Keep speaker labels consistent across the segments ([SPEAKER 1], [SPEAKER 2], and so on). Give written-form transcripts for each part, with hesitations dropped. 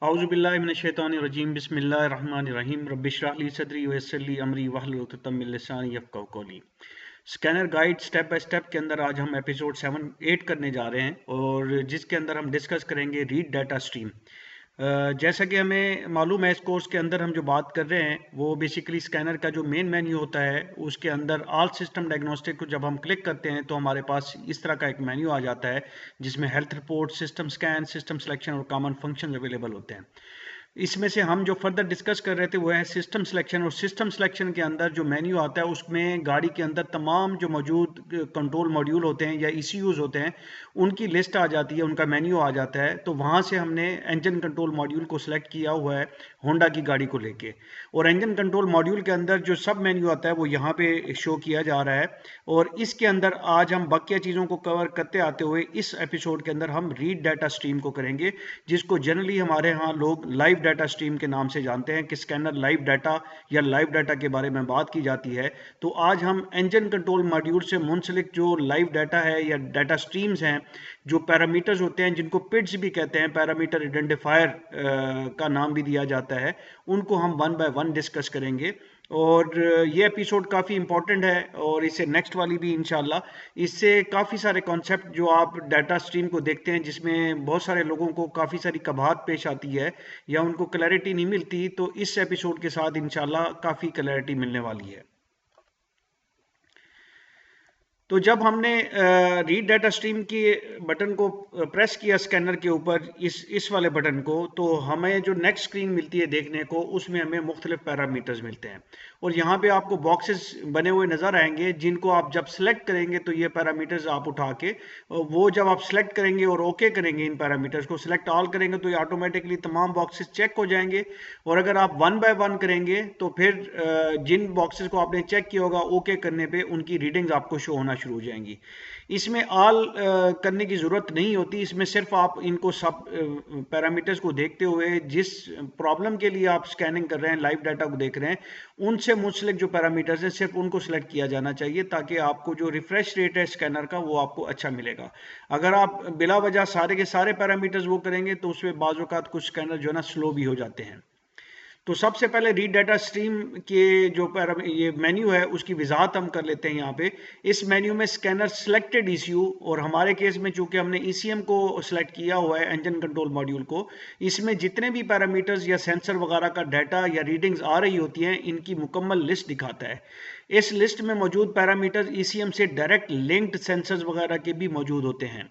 [SPEAKER 1] औज़ुबिल्लाहि बिस्मिल्लाहिर्रहमानिर्रहीम रब्बिश्रह ली सदरी वयस्सिर ली अमरी वहलुल उक़दतम मिन लिसानी यफ़क़हू क़ौली। Scanner guide step by step के अंदर आज हम एपिसोड 7-8 करने जा रहे हैं और जिसके अंदर हम डिस्कस करेंगे रीड डाटा स्ट्रीम। जैसा कि हमें मालूम है इस कोर्स के अंदर हम जो बात कर रहे हैं वो बेसिकली स्कैनर का जो मेन मेन्यू होता है उसके अंदर ऑल सिस्टम डायग्नोस्टिक को जब हम क्लिक करते हैं तो हमारे पास इस तरह का एक मेन्यू आ जाता है जिसमें health report, system scan, system selection और कॉमन फंक्शन अवेलेबल होते हैं। इसमें से हम जो फर्दर डिस्कस कर रहे थे वो है सिस्टम सिलेक्शन, और सिस्टम सिलेक्शन के अंदर जो मेन्यू आता है उसमें गाड़ी के अंदर तमाम जो मौजूद कंट्रोल मॉड्यूल होते हैं या ईसीयूज होते हैं उनकी लिस्ट आ जाती है, उनका मेन्यू आ जाता है। तो वहाँ से हमने इंजन कंट्रोल मॉड्यूल को सिलेक्ट किया हुआ है होंडा की गाड़ी को लेके, और इंजन कंट्रोल मॉड्यूल के अंदर जो सब मेन्यू आता है वो यहाँ पे शो किया जा रहा है। और इसके अंदर आज हम बाकी चीज़ों को कवर करते आते हुए इस एपिसोड के अंदर हम रीड डाटा स्ट्रीम को करेंगे, जिसको जनरली हमारे यहाँ लोग लाइव डाटा स्ट्रीम के नाम से जानते हैं कि स्कैनर लाइव डाटा या लाइव डाटा के बारे में बात की जाती है। तो आज हम इंजन कंट्रोल मॉड्यूल से मुंसलिक जो लाइव डाटा है या डाटा स्ट्रीम्स हैं, जो पैरामीटर्स होते हैं जिनको पिड्स भी कहते हैं, पैरामीटर आइडेंटिफायर का नाम भी दिया जाता है, उनको हम वन बाय वन डिस्कस करेंगे। और ये एपिसोड काफ़ी इंपॉर्टेंट है और इससे नेक्स्ट वाली भी इंशाल्लाह, इससे काफ़ी सारे कॉन्सेप्ट जो आप डाटा स्ट्रीम को देखते हैं जिसमें बहुत सारे लोगों को काफ़ी सारी कबाहत पेश आती है या उनको क्लैरिटी नहीं मिलती, तो इस एपिसोड के साथ इंशाल्लाह काफ़ी क्लैरिटी मिलने वाली है। तो जब हमने रीड डाटा स्ट्रीम की बटन को प्रेस किया स्कैनर के ऊपर, इस वाले बटन को, तो हमें जो नेक्स्ट स्क्रीन मिलती है देखने को, उसमें हमें मुख्तलिफ पैरामीटर्स मिलते हैं और यहाँ पे आपको बॉक्सेस बने हुए नज़र आएंगे जिनको आप जब सेलेक्ट करेंगे तो ये पैरामीटर्स आप उठा के वो जब आप सेलेक्ट करेंगे और ओके करेंगे, इन पैरामीटर्स को सिलेक्ट ऑल करेंगे तो ये ऑटोमेटिकली तमाम बॉक्सेस चेक हो जाएंगे। और अगर आप वन बाय वन करेंगे तो फिर जिन बॉक्सेस को आपने चेक किया होगा ओके करने पे उनकी रीडिंग्स आपको शो होना शुरू हो जाएंगी। इसमें ऑल करने की ज़रूरत नहीं होती, इसमें सिर्फ आप इनको सब पैरामीटर्स को देखते हुए जिस प्रॉब्लम के लिए आप स्कैनिंग कर रहे हैं, लाइव डाटा को देख रहे हैं, उनसे मुंसलिक जो पैरामीटर्स हैं सिर्फ उनको सिलेक्ट किया जाना चाहिए ताकि आपको जो रिफ्रेश रेट है स्कैनर का वो आपको अच्छा मिलेगा। अगर आप बिला वजह सारे के सारे पैरामीटर्स वो करेंगे तो उसमें बाज़ औक़ात कुछ स्कैनर जो है ना स्लो भी हो जाते हैं। तो सबसे पहले रीड डाटा स्ट्रीम के जो ये मेन्यू है उसकी वजाहत हम कर लेते हैं यहाँ पे। इस मेन्यू में स्कैनर सिलेक्टेड ईसीयू, और हमारे केस में चूंकि हमने ईसीएम को सिलेक्ट किया हुआ है, इंजन कंट्रोल मॉड्यूल को, इसमें जितने भी पैरामीटर्स या सेंसर वगैरह का डाटा या रीडिंग्स आ रही होती हैं इनकी मुकम्मल लिस्ट दिखाता है। इस लिस्ट में मौजूद पैरामीटर्स ईसीएम से डायरेक्ट लिंक्ड सेंसर्स वगैरह के भी मौजूद होते हैं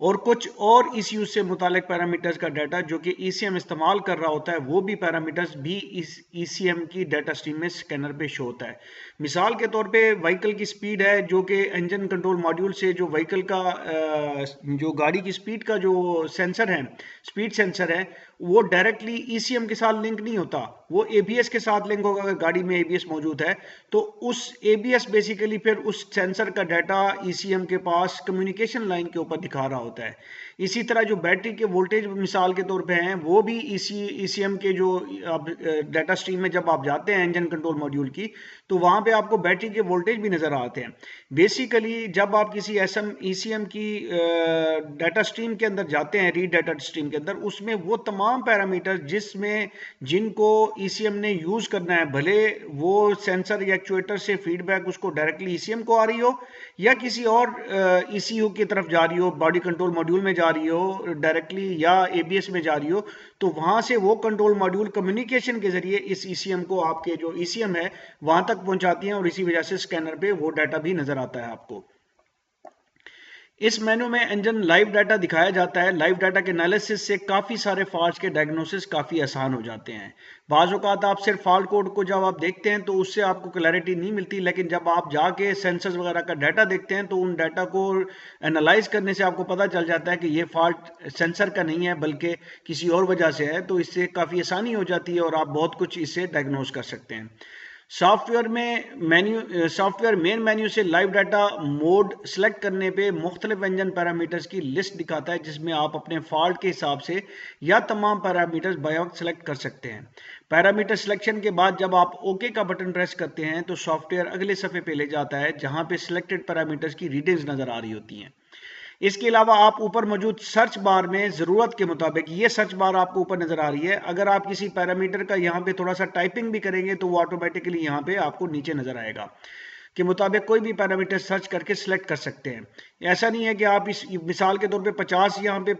[SPEAKER 1] और कुछ और ईसीयू से मुतालिक पैरामीटर्स का डाटा जो कि ईसीएम इस्तेमाल कर रहा होता है वो भी पैरामीटर्स भी इस ईसीएम की डाटा स्ट्रीम में स्कैनर पे शो होता है। मिसाल के तौर पे व्हीकल की स्पीड है जो कि इंजन कंट्रोल मॉड्यूल से जो व्हीकल का जो गाड़ी की स्पीड का जो सेंसर है, स्पीड सेंसर है, वो डायरेक्टली ईसीएम के साथ लिंक नहीं होता, वो एबीएस के साथ लिंक होगा। अगर गाड़ी में एबीएस मौजूद है तो उस एबीएस बेसिकली फिर उस सेंसर का डाटा ईसीएम के पास कम्युनिकेशन लाइन के ऊपर दिखा रहा होता है। इसी तरह जो बैटरी के वोल्टेज मिसाल के तौर पे हैं वो भी ईसीएम के जो डाटा स्ट्रीम में जब आप जाते हैं इंजन कंट्रोल मॉड्यूल की, तो वहां पे आपको बैटरी के वोल्टेज भी नजर आते हैं। बेसिकली जब आप किसी एसएम ईसीएम की डाटा स्ट्रीम के अंदर जाते हैं, रीड डाटा स्ट्रीम के अंदर, उसमें वो तमाम पैरामीटर जिनको ईसीएम ने यूज करना है, भले वो सेंसर या एक्चुएटर से फीडबैक उसको डायरेक्टली ईसीएम को आ रही हो या किसी और ईसीयू की तरफ जा रही हो, बॉडी कंट्रोल मॉड्यूल में जा रही हो डायरेक्टली या एबीएस में जा रही हो, तो वहां से वो कंट्रोल मॉड्यूल कम्युनिकेशन के जरिए इस ईसीएम को, आपके जो ईसीएम है, वहां तक पहुंचाती हैं और इसी वजह से स्कैनर पे वो डाटा भी नजर आता है आपको। इस मेनू में इंजन लाइव डाटा दिखाया जाता है। लाइव डाटा के एनालिसिस से काफ़ी सारे फॉल्ट्स के डायग्नोसिस काफ़ी आसान हो जाते हैं। बाज़ औक़ात आप सिर्फ फॉल्ट कोड को जब आप देखते हैं तो उससे आपको क्लैरिटी नहीं मिलती, लेकिन जब आप जाके सेंसर्स वगैरह का डाटा देखते हैं तो उन डाटा को एनालाइज करने से आपको पता चल जाता है कि ये फॉल्ट सेंसर का नहीं है बल्कि किसी और वजह से है। तो इससे काफ़ी आसानी हो जाती है और आप बहुत कुछ इससे डायग्नोस कर सकते हैं। सॉफ्टवेयर मेन मेन्यू से लाइव डाटा मोड सेलेक्ट करने पे मुख्तलिफ इंजन पैरामीटर्स की लिस्ट दिखाता है जिसमें आप अपने फॉल्ट के हिसाब से या तमाम पैरामीटर्स बाय वक्त सेलेक्ट कर सकते हैं। पैरामीटर सिलेक्शन के बाद जब आप ओके का बटन प्रेस करते हैं तो सॉफ्टवेयर अगले सफ़े पे ले जाता है जहां पे सिलेक्टेड पैरामीटर्स की रीडिंग्स नज़र आ रही होती हैं। इसके अलावा आप ऊपर मौजूद सर्च बार में ज़रूरत के मुताबिक, ये सर्च बार आपको ऊपर नज़र आ रही है, अगर आप किसी पैरामीटर का यहाँ पे थोड़ा सा टाइपिंग भी करेंगे तो वो ऑटोमेटिकली यहाँ पे आपको नीचे नज़र आएगा के मुताबिक कोई भी पैरामीटर सर्च करके सिलेक्ट कर सकते हैं। ऐसा नहीं है कि आप इस मिसाल के तौर पे 50 यहाँ पे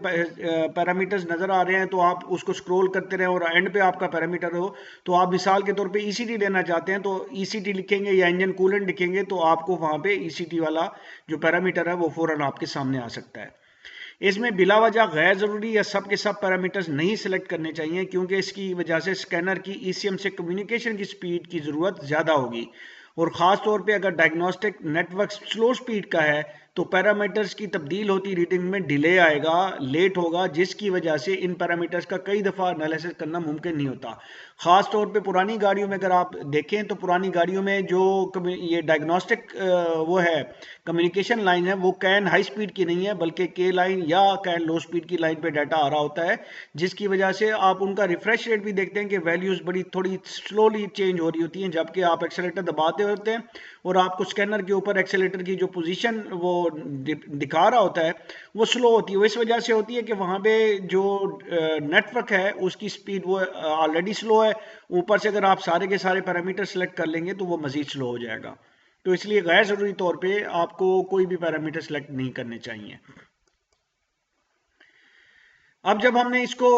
[SPEAKER 1] पैरामीटर्स नज़र आ रहे हैं तो आप उसको स्क्रॉल करते रहें और एंड पे आपका पैरामीटर हो, तो आप मिसाल के तौर पे ईसीटी लेना चाहते हैं तो ईसीटी लिखेंगे या इंजन कूलेंट लिखेंगे तो आपको वहाँ पे ईसीटी वाला जो पैरामीटर है वो फौरन आपके सामने आ सकता है। इसमें बिलावजह गैर ज़रूरी या सब के सब पैरामीटर्स नहीं सिलेक्ट करने चाहिए, क्योंकि इसकी वजह से स्कैनर की ईसीएम से कम्युनिकेशन की स्पीड की ज़रूरत ज़्यादा होगी, और ख़ास तौर पे अगर डायग्नोस्टिक नेटवर्क स्लो स्पीड का है तो पैरामीटर्स की तब्दील होती रीडिंग में डिले आएगा, लेट होगा, जिसकी वजह से इन पैरामीटर्स का कई दफ़ा एनालिसिस करना मुमकिन नहीं होता। ख़ास तौर पे पुरानी गाड़ियों में अगर आप देखें तो पुरानी गाड़ियों में जो ये डायग्नोस्टिक वो है कम्युनिकेशन लाइन है वो कैन हाई स्पीड की नहीं है बल्कि के लाइन या कैन लो स्पीड की लाइन पे डाटा आ रहा होता है, जिसकी वजह से आप उनका रिफ्रेश रेट भी देखते हैं कि वैल्यूज़ बड़ी थोड़ी स्लोली चेंज हो रही होती हैं, जबकि आप एक्सेलेरेटर दबाते होते हैं और आपको स्कैनर के ऊपर एक्सेलेरेटर की जो पोजीशन वो दिखा रहा होता है वो स्लो होती है। वो इस वजह से होती है कि वहाँ पे जो नेटवर्क है उसकी स्पीड वो ऑलरेडी स्लो है, ऊपर से अगर आप सारे के सारे पैरामीटर सेलेक्ट कर लेंगे तो वो मज़ीद स्लो हो जाएगा। तो इसलिए गैर ज़रूरी तौर पे आपको कोई भी पैरामीटर सेलेक्ट नहीं करने चाहिए। अब जब हमने इसको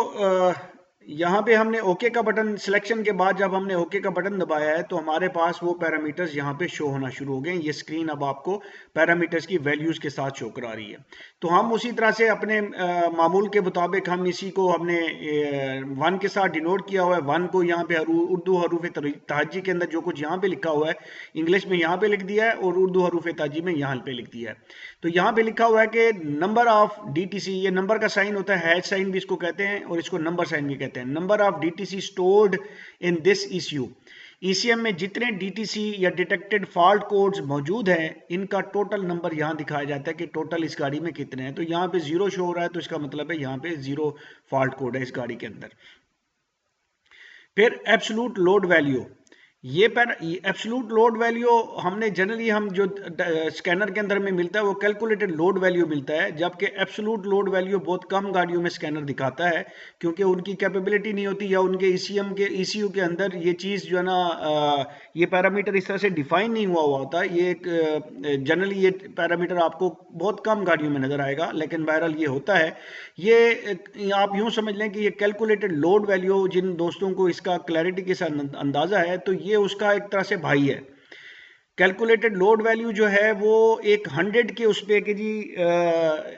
[SPEAKER 1] यहाँ पे हमने ओके का बटन सिलेक्शन के बाद जब हमने ओके का बटन दबाया है तो हमारे पास वो पैरामीटर्स यहाँ पे शो होना शुरू हो गए। ये स्क्रीन अब आपको पैरामीटर्स की वैल्यूज़ के साथ शो करा रही है। तो हम उसी तरह से अपने मामूल के मुताबिक हम इसी को हमने 1 के साथ डिनोट किया हुआ है। 1 को यहाँ पे उर्दू हरूफ तहज्जी के अंदर जो कुछ यहाँ पे लिखा हुआ है इंग्लिश में यहाँ पे लिख दिया है और उर्दू हरूफ तहज्जी में यहाँ पे लिख दिया है। तो यहाँ पे लिखा हुआ है कि नंबर ऑफ डीटीसी, ये नंबर का साइन होता है, हैश साइन भी इसको कहते हैं और इसको नंबर साइन भी कहते हैं। Number of DTC stored in this ECU, ECM में जितने डीटीसी या डिटेक्टेड फॉल्ट कोड्स मौजूद हैं इनका टोटल नंबर यहाँ दिखाया जाता है कि टोटल इस गाड़ी में कितने हैं। तो यहाँ पे 0 शो हो रहा है तो इसका मतलब है यहाँ पे 0 फॉल्ट कोड है इस गाड़ी के अंदर। फिर एब्सोल्यूट लोड वैल्यू, ये एब्सोल्यूट लोड वैल्यू हमने जनरली हम जो स्कैनर के अंदर में मिलता है वो कैलकुलेटेड लोड वैल्यू मिलता है, जबकि एब्सोल्यूट लोड वैल्यू बहुत कम गाड़ियों में स्कैनर दिखाता है क्योंकि उनकी कैपेबिलिटी नहीं होती या उनके ईसीएम के ईसीयू के अंदर ये चीज़ जो है ना ये पैरामीटर इस तरह से डिफाइन नहीं हुआ होता। ये एक जनरली ये पैरामीटर आपको बहुत कम गाड़ियों में नज़र आएगा, लेकिन बहरहाल ये होता है। ये आप यूँ समझ लें कि ये कैलकुलेटेड लोड वैल्यू जिन दोस्तों को इसका क्लैरिटी के साथ अंदाज़ा है तो ये उसका एक तरह से भाई है। कैलकुलेटेड लोड वैल्यू जो है वो एक 100 के उस पे कि जी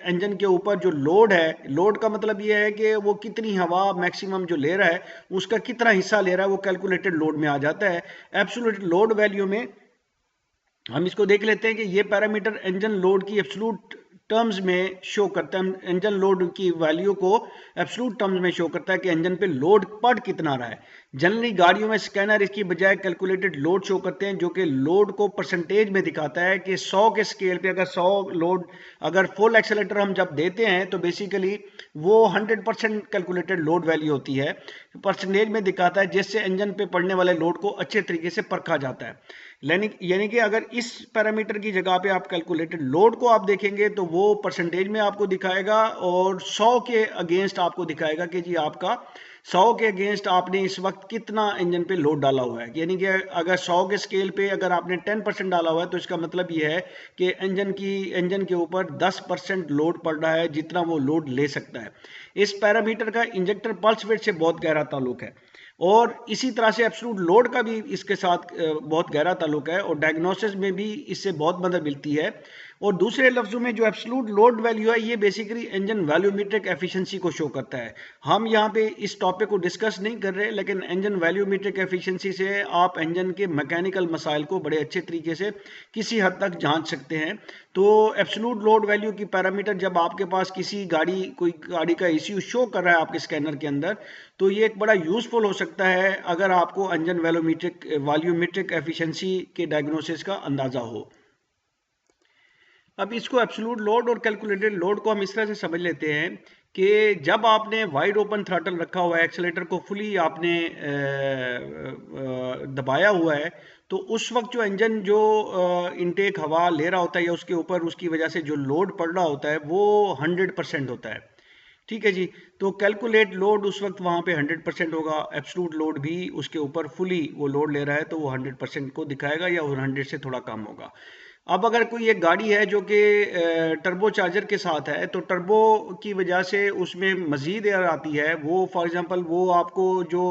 [SPEAKER 1] इंजन के ऊपर जो लोड है, लोड का मतलब ये है कि वो कितनी हवा मैक्सिमम जो ले रहा है उसका कितना हिस्सा ले रहा है, वो कैलकुलेटेड लोड में आ जाता है। एब्सोल्यूट लोड वैल्यू में हम इसको देख लेते हैं कि ये पैरामीटर इंजन लोड की एब्सोल्यूट टर्म्स में शो करता है, इंजन लोड की वैल्यू को एब्सोल्यूट टर्म्स में शो करता है कि इंजन पे लोड पड़ कितना रहा है। जनरली गाड़ियों में स्कैनर इसकी बजाय कैलकुलेटेड लोड शो करते हैं जो कि लोड को परसेंटेज में दिखाता है कि 100 के स्केल पे अगर 100 लोड अगर फुल एक्सेलेरेटर हम जब देते हैं तो बेसिकली वो 100% कैलकुलेटेड लोड वैल्यू होती है, परसेंटेज में दिखाता है, जिससे इंजन पे पड़ने वाले लोड को अच्छे तरीके से परखा जाता है। यानी कि अगर इस पैरामीटर की जगह पे आप कैलकुलेटेड लोड को आप देखेंगे तो वो परसेंटेज में आपको दिखाएगा और 100 के अगेंस्ट आपको दिखाएगा कि जी आपका 100 के अगेंस्ट आपने इस वक्त कितना इंजन पे लोड डाला हुआ है। यानी कि अगर 100 के स्केल पे अगर आपने 10% डाला हुआ है तो इसका मतलब ये है कि इंजन के ऊपर 10% लोड पड़ रहा है जितना वो लोड ले सकता है। इस पैरामीटर का इंजेक्टर पल्स वेट से बहुत गहरा ताल्लुक है और इसी तरह से एब्सोल्यूट लोड का भी इसके साथ बहुत गहरा ताल्लुक है और डायग्नोसिस में भी इससे बहुत मदद मिलती है। और दूसरे लफ्ज़ों में जो एब्सोल्यूट लोड वैल्यू है ये बेसिकली इंजन वैल्यूमेट्रिक एफिशिएंसी को शो करता है। हम यहाँ पे इस टॉपिक को डिस्कस नहीं कर रहे, लेकिन इंजन वैल्यूमेट्रिक एफिशिएंसी से आप इंजन के मैकेनिकल मसाइल को बड़े अच्छे तरीके से किसी हद तक जांच सकते हैं। तो एब्सोल्यूट लोड वैल्यू की पैरामीटर जब आपके पास कोई गाड़ी का इश्यू शो कर रहा है आपके स्कैनर के अंदर, तो ये एक बड़ा यूजफुल हो सकता है अगर आपको इंजन वैल्यूमेट्रिक एफिशिएंसी के डायग्नोसिस का अंदाज़ा हो। अब इसको एब्सोल्यूट लोड और कैलकुलेटेड लोड को हम इस तरह से समझ लेते हैं कि जब आपने वाइड ओपन थ्रॉटल रखा हुआ है, एक्सेलेरेटर को फुली आपने दबाया हुआ है, तो उस वक्त जो इंजन जो इनटेक हवा ले रहा होता है या उसके ऊपर उसकी वजह से जो लोड पड़ रहा होता है वो 100% होता है। ठीक है जी। तो कैलकुलेट लोड उस वक्त वहां पे 100% होगा, एब्सोल्यूट लोड भी उसके ऊपर फुली वो लोड ले रहा है तो वो 100% को दिखाएगा या 100 से थोड़ा कम होगा। अब अगर कोई एक गाड़ी है जो कि टर्बो चार्जर के साथ है, तो टर्बो की वजह से उसमें मजीद एयर आती है, वो फॉर एग्जांपल वो आपको जो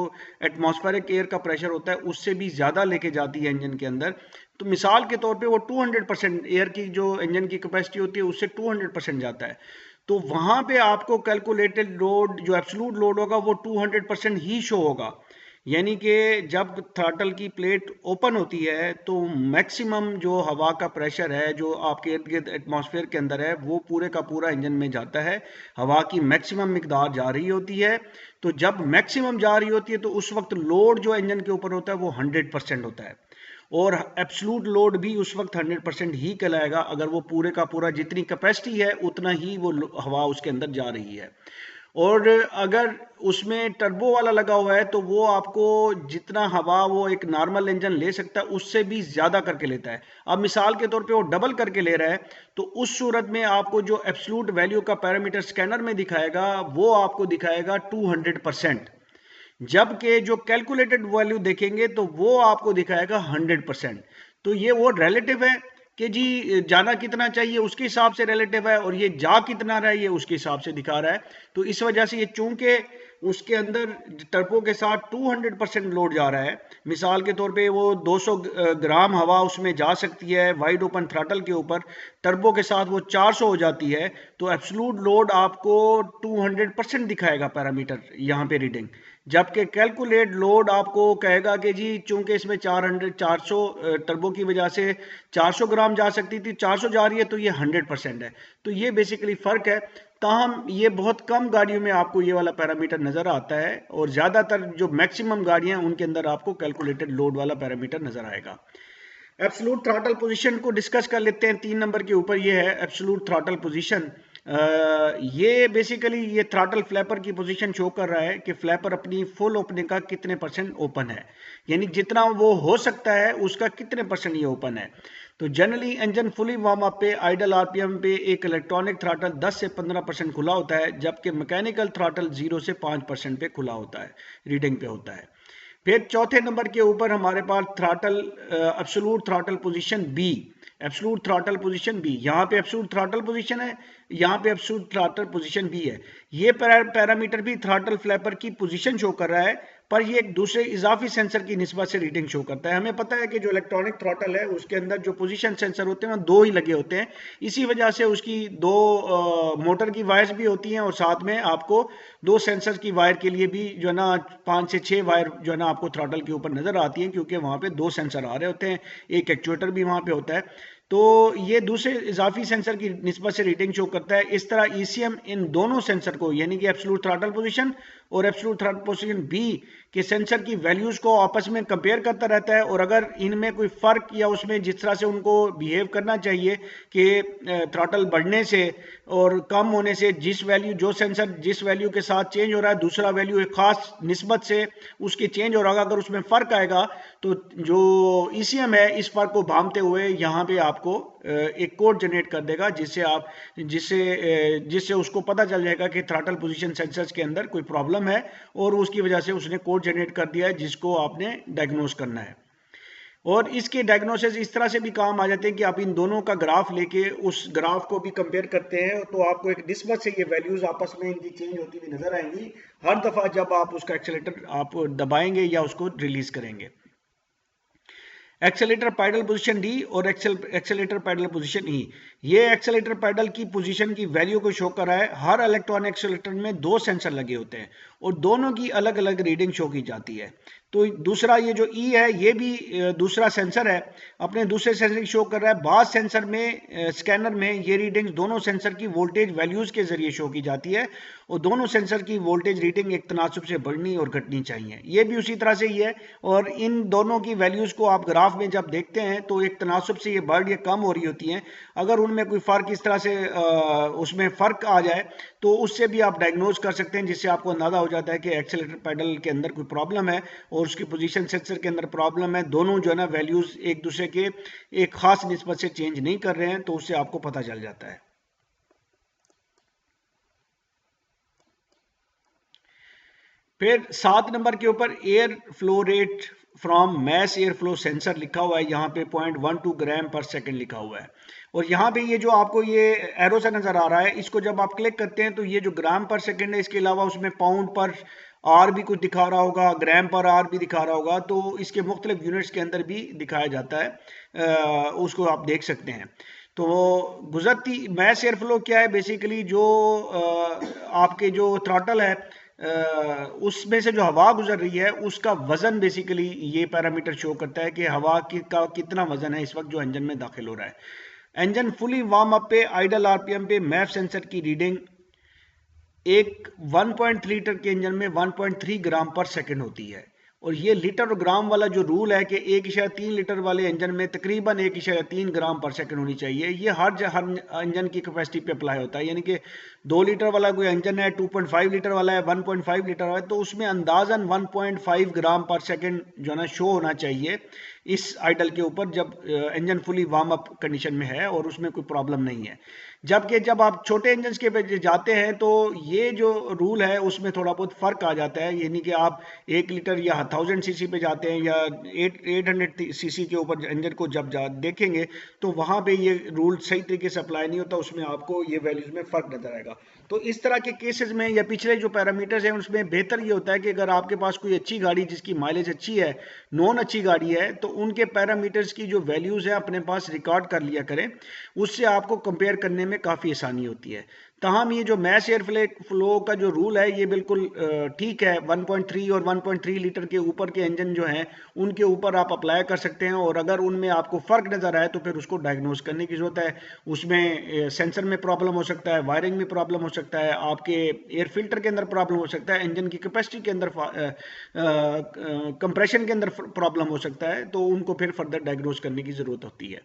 [SPEAKER 1] एटमॉस्फेरिक एयर का प्रेशर होता है उससे भी ज़्यादा लेके जाती है इंजन के अंदर। तो मिसाल के तौर पे वो 200% एयर की जो इंजन की कैपेसिटी होती है उससे 200% जाता है। तो वहां पे आपको कैलकुलेटेड लोड जो एब्सोल्यूट लोड होगा वो 200% ही शो होगा। यानी कि जब थ्रॉटल की प्लेट ओपन होती है तो मैक्सिमम जो हवा का प्रेशर है जो आपके इर्द गिर्द एटमॉस्फेयर के अंदर है वो पूरे का पूरा इंजन में जाता है, हवा की मैक्सिमम मिकदार जा रही होती है। तो जब मैक्सिमम जा रही होती है तो उस वक्त लोड जो इंजन के ऊपर होता है वो 100% होता है, और एब्सोल्यूट लोड भी उस वक्त 100% ही कहलाएगा अगर वो पूरे का पूरा जितनी कैपेसिटी है उतना ही वो हवा उसके अंदर जा रही है। और अगर उसमें टर्बो वाला लगा हुआ है तो वो आपको जितना हवा वो एक नॉर्मल इंजन ले सकता है उससे भी ज्यादा करके लेता है। अब मिसाल के तौर पे वो डबल करके ले रहा है, तो उस सूरत में आपको जो एब्सोल्यूट वैल्यू का पैरामीटर स्कैनर में दिखाएगा वो आपको दिखाएगा 200%, जबकि जो कैलकुलेटेड वैल्यू देखेंगे तो वो आपको दिखाएगा 100%। तो ये वो रिलेटिव है कि जी जाना कितना चाहिए उसके हिसाब से रिलेटिव है, और ये जा कितना रहा है ये उसके हिसाब से दिखा रहा है। तो इस वजह से ये चूंकि उसके अंदर टर्बो के साथ 200% लोड जा रहा है, मिसाल के तौर पे वो 200 ग्राम हवा उसमें जा सकती है वाइड ओपन थ्रॉटल के ऊपर, टर्बो के साथ वो 400 हो जाती है, तो एब्सोल्यूट लोड आपको 200% दिखाएगा पैरामीटर यहाँ पे रीडिंग। जबकि कैलकुलेट लोड आपको कहेगा कि जी चूंकि इसमें 400 टर्बो की वजह से 400 ग्राम जा सकती थी, 400 जा रही है तो ये 100% है। तो ये बेसिकली फर्क है। ताहम ये बहुत कम गाड़ियों में आपको ये वाला पैरामीटर नजर आता है, और ज्यादातर जो मैक्सिमम गाड़ियां हैं उनके अंदर आपको कैलकुलेटेड लोड वाला पैरामीटर नजर आएगा। एब्सोल्यूट थ्रॉटल पोजीशन को डिस्कस कर लेते हैं। 3 नंबर के ऊपर ये है एब्सोल्यूट थ्रॉटल पोजीशन। ये बेसिकली ये थ्रॉटल फ्लैपर की पोजीशन शो कर रहा है कि फ्लैपर अपनी फुल ओपनिंग का कितने % ओपन है, यानी जितना वो हो सकता है उसका कितने % ये ओपन है। तो generally engine fully warm up पे आइडल आरपीएम पे एक इलेक्ट्रॉनिक थ्रॉटल 10 से 15% खुला होता है, जबकि मैकेनिकल थ्रॉटल 0 से 5% पे खुला होता है, रीडिंग पे होता है। फिर चौथे नंबर के ऊपर हमारे पास throttle absolute throttle position B, absolute throttle position B, यहाँ पे एब्सोल्यूट थ्रॉटल पोजीशन है, यहाँ पे एब्सोल्यूट थ्रॉटल पोजीशन बी है। ये पैरामीटर भी थ्रॉटल फ्लैपर की पोजीशन शो कर रहा है, पर ये एक दूसरे इजाफी सेंसर की निस्बत से रीडिंग शो करता है। हमें पता है कि जो इलेक्ट्रॉनिक थ्रॉटल है उसके अंदर जो पोजीशन सेंसर होते हैं ना 2 ही लगे होते हैं, इसी वजह से उसकी 2 मोटर की वायर्स भी होती हैं, और साथ में आपको 2 सेंसर की वायर के लिए भी जो है ना 5 से 6 वायर जो है ना आपको थ्रॉटल के ऊपर नजर आती हैं, क्योंकि वहां पे 2 सेंसर आ रहे होते हैं, एक एक्चुएटर भी वहां पे होता है। तो ये दूसरे इजाफी सेंसर की निस्बत से रीडिंग शो करता है। इस तरह ईसीएम इन दोनों सेंसर को यानी कि एब्सोल्यूट थ्रॉटल पोजीशन और एब्सोल्यूट थ्रॉटल पोजीशन बी के सेंसर की वैल्यूज को आपस में कंपेयर करता रहता है, और अगर इनमें कोई फर्क या उसमें जिस तरह से उनको बिहेव करना चाहिए कि थ्रॉटल बढ़ने से और कम होने से जिस वैल्यू जो सेंसर जिस वैल्यू के साथ चेंज हो रहा है दूसरा वैल्यू एक खास निस्बत से उसके चेंज हो रहा है, अगर उसमें फर्क आएगा तो जो ईसीएम है इस फर्क को भांपते हुए यहाँ पे आपको एक कोड जनरेट कर देगा, जिससे उसको पता चल जाएगा कि थ्रॉटल पोजीशन सेंसर्स के अंदर कोई प्रॉब्लम है, और उसकी वजह से उसने कोड जनरेट कर दिया है जिसको आपने डायग्नोस करना है। और इसके डायग्नोसिस इस तरह से भी काम आ जाते हैं कि आप इन दोनों का ग्राफ लेके उस ग्राफ को भी कंपेयर करते हैं, तो आपको एक निस्बत से ये वैल्यूज आपस में इनकी चेंज होती हुई नजर आएंगी हर दफा जब आप उसका एक्सेलेरेटर आप दबाएंगे या उसको रिलीज करेंगे। एक्सेलेरेटर पैडल पोजीशन डी और एक्सेलेरेटर पैडल पोजीशन ई, ये एक्सेलेरेटर पैडल की पोजीशन की वैल्यू को शो कर रहा है। हर इलेक्ट्रॉनिक एक्सेलेरेटर में 2 सेंसर लगे होते हैं और दोनों की अलग अलग रीडिंग शो की जाती है। तो दूसरा ये जो ई है ये भी दूसरा सेंसर है, अपने दूसरे सेंसर की शो कर रहा है। बाद सेंसर में स्कैनर में ये रीडिंग्स दोनों सेंसर की वोल्टेज वैल्यूज के जरिए शो की जाती है, और दोनों सेंसर की वोल्टेज रीडिंग एक तनासुब से बढ़नी और घटनी चाहिए, ये भी उसी तरह से ही है। और इन दोनों की वैल्यूज को आप ग्राफ में जब देखते हैं तो एक तनासुब से ये बढ़ या कम हो रही होती हैं। अगर उनमें में कोई फ़र्क इस तरह से उसमें फ़र्क आ जाए तो उससे भी आप डायग्नोज कर सकते हैं, जिससे आपको अंदाज़ा हो जाता है कि एक्सेलेटर पैडल के अंदर कोई प्रॉब्लम है और उसकी पोजीशन सेंसर के अंदर प्रॉब्लम है। दोनों जो है ना वैल्यूज़ एक दूसरे के एक ख़ास निस्बत से चेंज नहीं कर रहे हैं, तो उससे आपको पता चल जाता है। फिर 7 नंबर के ऊपर air flow rate from mass air flow sensor लिखा हुआ है, यहाँ पे 0.12 ग्राम पर सेकंड लिखा हुआ है। और यहाँ पे ये जो आपको ये एरो से नज़र आ रहा है, इसको जब आप क्लिक करते हैं तो ये जो ग्राम पर सेकंड है, इसके अलावा उसमें पाउंड पर आर भी कुछ दिखा रहा होगा, ग्राम पर आर भी दिखा रहा होगा, तो इसके मुख्तलिफ यूनिट्स के अंदर भी दिखाया जाता है, उसको आप देख सकते हैं। तो गुजरती मैस एयर फ्लो क्या है, बेसिकली जो आपके जो थ्रॉटल है उसमें से जो हवा गुजर रही है उसका वजन बेसिकली ये पैरामीटर शो करता है कि हवा का कितना वजन है इस वक्त जो इंजन में दाखिल हो रहा है। इंजन फुली वार्म अप पे आइडल आरपीएम पे मैफ सेंसर की रीडिंग एक 1.3 लीटर के इंजन में 1.3 ग्राम पर सेकंड होती है। और ये लीटर और ग्राम वाला जो रूल है कि 1.3 लीटर वाले इंजन में तकरीबन 1.3 ग्राम पर सेकंड होनी चाहिए, ये हर इंजन की कैपेसिटी पे अप्लाई होता है। यानी कि 2 लीटर वाला कोई इंजन है, 2.5 लीटर वाला है, 1.5 लीटर वाला है, तो उसमें अंदाजन 1.5 ग्राम पर सेकंड जो है ना शो होना चाहिए इस आइडल के ऊपर, जब engine fully warm up condition में है और उसमें कोई प्रॉब्लम नहीं है। जबकि जब आप छोटे इंजन के पे जाते हैं तो ये जो रूल है उसमें थोड़ा बहुत फ़र्क आ जाता है। यानी कि आप 1 लीटर या 1000 सीसी पे जाते हैं या 800 सीसी के ऊपर इंजन को जब देखेंगे तो वहाँ पे ये रूल सही तरीके से अप्लाई नहीं होता, उसमें आपको ये वैल्यूज़ में फ़र्क नज़र आएगा। तो इस तरह के केसेस में या पिछले जो पैरामीटर्स हैं उसमें बेहतर ये होता है कि अगर आपके पास कोई अच्छी गाड़ी जिसकी माइलेज अच्छी है, नॉन अच्छी गाड़ी है, तो उनके पैरामीटर्स की जो वैल्यूज़ है अपने पास रिकॉर्ड कर लिया करें, उससे आपको कंपेयर करने में काफ़ी आसानी होती है। तमाम ये जो मैस एयर फ्लो का जो रूल है ये बिल्कुल ठीक है। 1.3 और 1.3 लीटर के ऊपर के इंजन जो हैं उनके ऊपर आप अप्लाई कर सकते हैं, और अगर उनमें आपको फ़र्क नज़र आए तो फिर उसको डायग्नोज करने की ज़रूरत है। उसमें सेंसर में प्रॉब्लम हो सकता है, वायरिंग में प्रॉब्लम हो सकता है, आपके एयर फिल्टर के अंदर प्रॉब्लम हो सकता है, इंजन की कैपेसिटी के अंदर कंप्रेशन के अंदर प्रॉब्लम हो सकता है, तो उनको फिर फर्दर डायग्नोज करने की ज़रूरत होती है।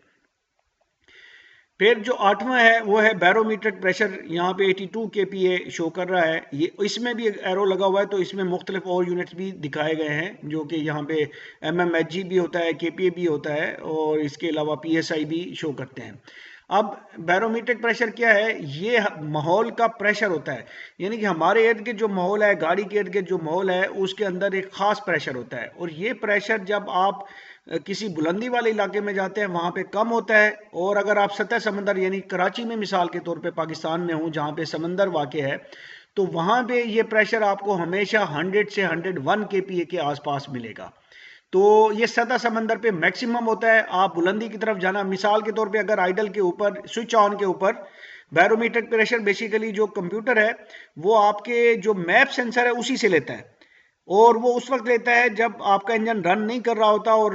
[SPEAKER 1] फिर जो 8वां है वो है बैरोमीट्रिक प्रेशर, यहाँ पे 82 kPa शो कर रहा है। ये इसमें भी एक एरो लगा हुआ है, तो इसमें मुख्तलिफ और यूनिट्स भी दिखाए गए हैं, जो कि यहाँ पे mmHg भी होता है, kPa भी होता है, और इसके अलावा psi भी शो करते हैं। अब बैरोमीट्रिक प्रेशर क्या है, ये माहौल का प्रेशर होता है। यानी कि हमारे इर्द गिर्द जो माहौल है, गाड़ी के इर्द गिर्द जो माहौल है, उसके अंदर एक ख़ास प्रेशर होता है, और ये प्रेशर जब आप किसी बुलंदी वाले इलाके में जाते हैं वहाँ पे कम होता है, और अगर आप सतह समंदर यानी कराची में मिसाल के तौर पे पाकिस्तान में हूँ जहाँ पे समंदर वाक़ है, तो वहाँ पे ये प्रेशर आपको हमेशा 100 से 101 kPa के आसपास मिलेगा। तो ये सतह समंदर पे मैक्सिमम होता है। आप बुलंदी की तरफ जाना, मिसाल के तौर पे अगर आइडल के ऊपर स्विच ऑन के ऊपर बैरोमीट्रिक प्रेशर बेसिकली जो कंप्यूटर है वो आपके जो मैप सेंसर है उसी से लेता है, और वो उस वक्त लेता है जब आपका इंजन रन नहीं कर रहा होता, और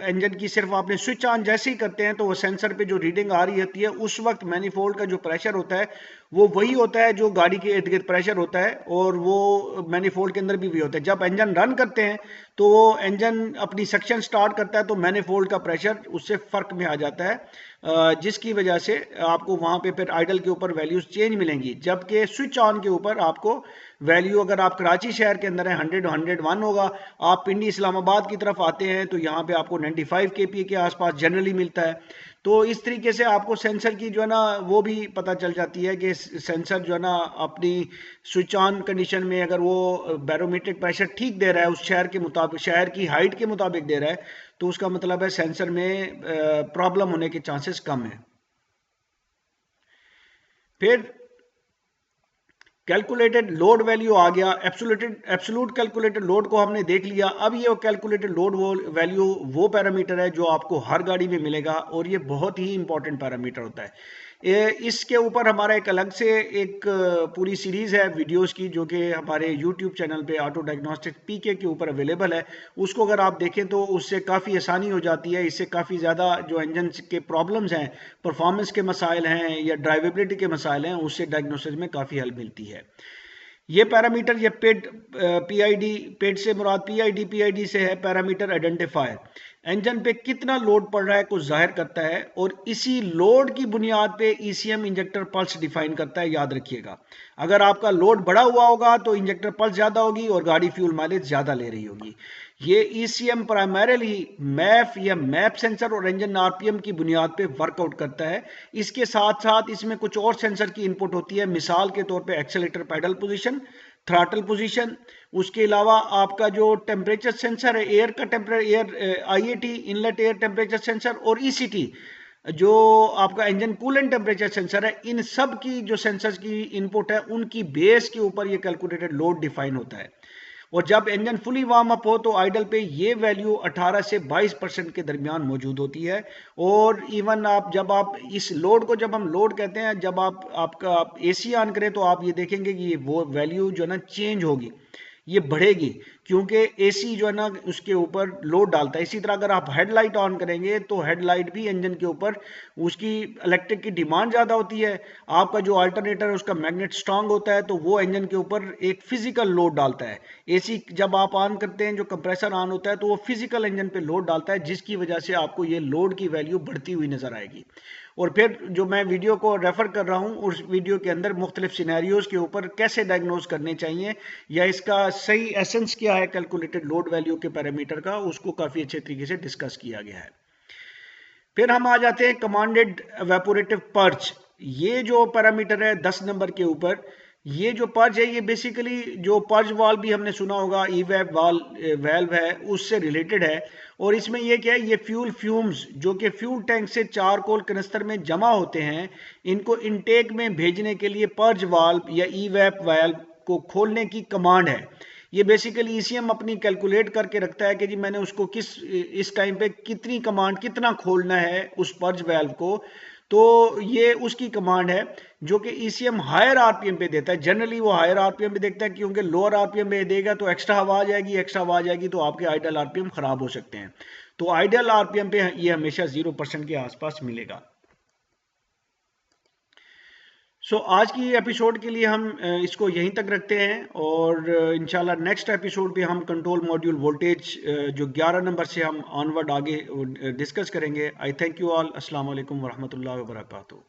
[SPEAKER 1] इंजन की सिर्फ आपने स्विच ऑन जैसे ही करते हैं तो वो सेंसर पे जो रीडिंग आ रही होती है उस वक्त मैनिफोल्ड का जो प्रेशर होता है वो वही होता है जो गाड़ी के इर्द गिर्द प्रेशर होता है, और वो मैनिफोल्ड के अंदर भी वही होता है। जब इंजन रन करते हैं तो वो इंजन अपनी सक्शन स्टार्ट करता है तो मैनिफोल्ड का प्रेशर उससे फ़र्क में आ जाता है, जिसकी वजह से आपको वहाँ पे फिर आइडल के ऊपर वैल्यूज़ चेंज मिलेंगी। जबकि स्विच ऑन के ऊपर आपको वैल्यू, अगर आप कराची शहर के अंदर है 100 101 होगा, आप पिंडी इस्लामाबाद की तरफ आते हैं तो यहाँ पे आपको 95 kPa के आसपास जनरली मिलता है। तो इस तरीके से आपको सेंसर की जो है ना वो भी पता चल जाती है कि सेंसर जो है ना अपनी स्विच ऑन कंडीशन में अगर वो बैरोमीट्रिक प्रेशर ठीक दे रहा है उस शहर के मुताबिक, शहर की हाइट के मुताबिक दे रहा है, तो उसका मतलब है सेंसर में प्रॉब्लम होने के चांसेस कम है। फिर कैलकुलेटेड लोड वैल्यू आ गया। एब्सोल्यूट कैलकुलेटेड लोड को हमने देख लिया। अब ये कैलकुलेटेड लोड वैल्यू वो पैरामीटर है जो आपको हर गाड़ी में मिलेगा, और ये बहुत ही इंपॉर्टेंट पैरामीटर होता है। इसके ऊपर हमारा एक अलग से एक पूरी सीरीज़ है वीडियोस की, जो कि हमारे यूट्यूब चैनल पे ऑटो डायग्नोस्टिक पीके के ऊपर अवेलेबल है। उसको अगर आप देखें तो उससे काफ़ी आसानी हो जाती है। इससे काफ़ी ज़्यादा जो इंजन के प्रॉब्लम्स हैं, परफॉर्मेंस के मसाइल हैं या ड्राइवेबिलिटी के मसाइल हैं, उससे डायग्नोसिस में काफ़ी हेल्प मिलती है। ये पैरामीटर, ये पेड PID, पेड से मुराद PID से है पैरामीटर आइडेंटिफायर। इंजन पे कितना लोड पड़ रहा है को जाहिर करता है, और इसी लोड की बुनियाद पे ईसीएम इंजेक्टर पल्स डिफाइन करता है। याद रखिएगा, अगर आपका लोड बढ़ा हुआ होगा तो इंजेक्टर पल्स ज्यादा होगी और गाड़ी फ्यूल माइलेज ज्यादा ले रही होगी। ये ईसीएम प्राइमरीली मैफ या मैप सेंसर और इंजन आरपीएम की बुनियाद पे वर्कआउट करता है। इसके साथ साथ इसमें कुछ और सेंसर की इनपुट होती है, मिसाल के तौर पे accelerator pedal position, throttle position, उसके अलावा आपका जो टेम्परेचर सेंसर है, एयर का temperature, air IAT inlet air temperature sensor, और ईसीटी जो आपका इंजन कूलेंट टेम्परेचर सेंसर है, इन सब की जो सेंसर्स की इनपुट है उनकी बेस के ऊपर ये कैलकुलेटेड लोड डिफाइन होता है। और जब इंजन फुली वार्म अप हो तो आइडल पे ये वैल्यू 18 से 22% के दरमियान मौजूद होती है। और इवन जब आप इस लोड को, जब हम लोड कहते हैं, जब आपका एसी ऑन करें तो आप ये देखेंगे कि ये वो वैल्यू जो है ना चेंज होगी, ये बढ़ेगी, क्योंकि एसी जो है ना उसके ऊपर लोड डालता है। इसी तरह अगर आप हेडलाइट ऑन करेंगे तो हेडलाइट भी इंजन के ऊपर, उसकी इलेक्ट्रिक की डिमांड ज़्यादा होती है। आपका जो अल्टरनेटर है उसका मैग्नेट स्ट्रांग होता है, तो वो इंजन के ऊपर एक फिजिकल लोड डालता है। एसी जब आप ऑन करते हैं, जो कंप्रेसर ऑन होता है, तो वो फिजिकल इंजन पे लोड डालता है, जिसकी वजह से आपको ये लोड की वैल्यू बढ़ती हुई नजर आएगी। और फिर जो मैं वीडियो को रेफर कर रहा हूँ, उस वीडियो के अंदर मुख्तलिफ सिनेरियोज के ऊपर कैसे डायग्नोज करने चाहिए या इसका सही एसेंस क्या है कैलकुलेटेड लोड वैल्यू के पैरामीटर का, उसको काफ़ी अच्छे तरीके से डिस्कस किया गया है। फिर हम आ जाते हैं कमांडेड एवेपोरेटिव पर्च। ये जो पैरामीटर है 10 नंबर के ऊपर, ये जो पर्च है ये बेसिकली जो पर्च वाल्व भी हमने सुना होगा, ईवैप वाल्व है, उससे रिलेटेड है। और इसमें ये क्या है, ये फ्यूल फ्यूम्स जो कि फ्यूल टैंक से चारकोल कनस्तर में जमा होते हैं, इनको इनटेक में भेजने के लिए पर्च वाल्व या ईवैप वाल्व को खोलने की कमांड है। ये बेसिकली ईसीएम अपनी कैलकुलेट करके रखता है कि जी मैंने उसको इस टाइम पे कितनी कमांड, कितना खोलना है उस पर्ज वाल्व को। तो ये उसकी कमांड है जो कि ईसीएम हायर आरपीएम पे देता है। जनरली वो हायर आरपीएम पे देखता है, क्योंकि लोअर आरपीएम पे देगा तो एक्स्ट्रा हवा आ जाएगी, एक्स्ट्रा हवा आ जाएगी तो आपके आइडल आरपीएम खराब हो सकते हैं। तो आइडल आरपीएम पे ये हमेशा 0% के आसपास मिलेगा। आज की एपिसोड के लिए हम इसको यहीं तक रखते हैं, और इंशाल्लाह नेक्स्ट एपिसोड पे हम कंट्रोल मॉड्यूल वोल्टेज जो 11 नंबर से हम ऑनवर्ड आगे डिस्कस करेंगे। आई थैंक यू ऑल। अस्सलाम वालेकुम वरहमतुल्लाहि वबरकातुहू।